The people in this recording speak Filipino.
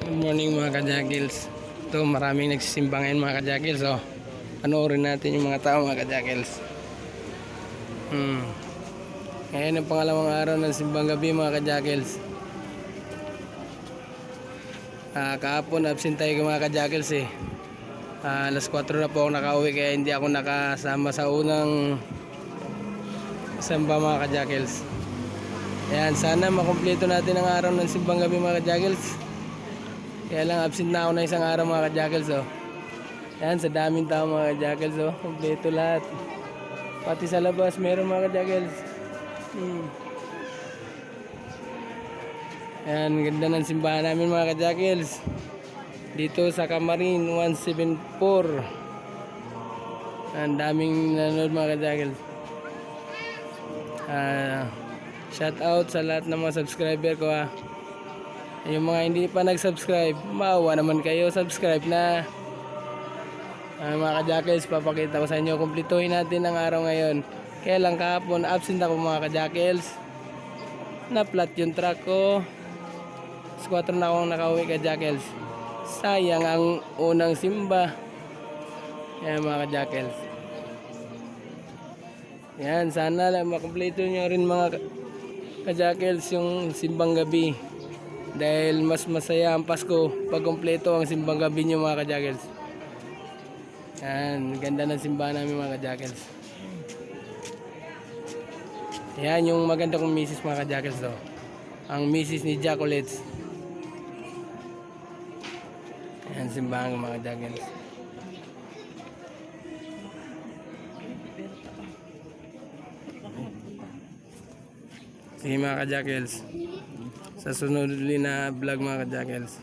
Good morning mga kajakils. Ito maraming nagsisimba ngayon mga kajakils. So, panoorin natin yung mga tao mga kajakils. Ngayon ang pangalawang araw ng simbang gabi mga kajakils. Kahapon absent tayo mga kajakils eh. Alas 4 na po ako nakauwi kaya hindi ako nakasama sa unang samba mga kajakils. Ayan, sana makumpleto natin ang araw ng simbang gabi mga kajakils. Kaya lang absent na ako na isang araw mga kajakils oh. Ayan, sa daming tao mga kajakils oh. Kompleto lahat. Pati sa labas meron mga kajakils. Ayan, ganda ng simbahan namin mga kajakils. Dito sa Camarin 174. Ang daming nanonood mga kajakils. Shout out sa lahat ng mga subscriber ko ha. Yung mga hindi pa nag-subscribe, maawa naman kayo, subscribe na. Mga kajakils, papakita ko sa inyo, kumpletuhin natin ang araw ngayon. Kaya lang kahapon, absent ako mga kajakils. Na-flat yung truck ko. 4 na akong nakauwi kajakils. Sayang ang unang simba. Yan mga kajakils. Yan, sana lang makumpleto nyo rin mga kajakils yung simbang gabi. Dahil mas masaya ang Pasko pag kumpleto ang simbang gabi nyo mga kajakils. Yan, ganda ng simbahan namin mga kajakils. Yan yung maganda kong misis mga kajakils to. Ang misis ni Jacqueline. Yan simbahan ko mga kajakils. Sige mga kajakils, sa sunod ulit na vlog mga kajakils.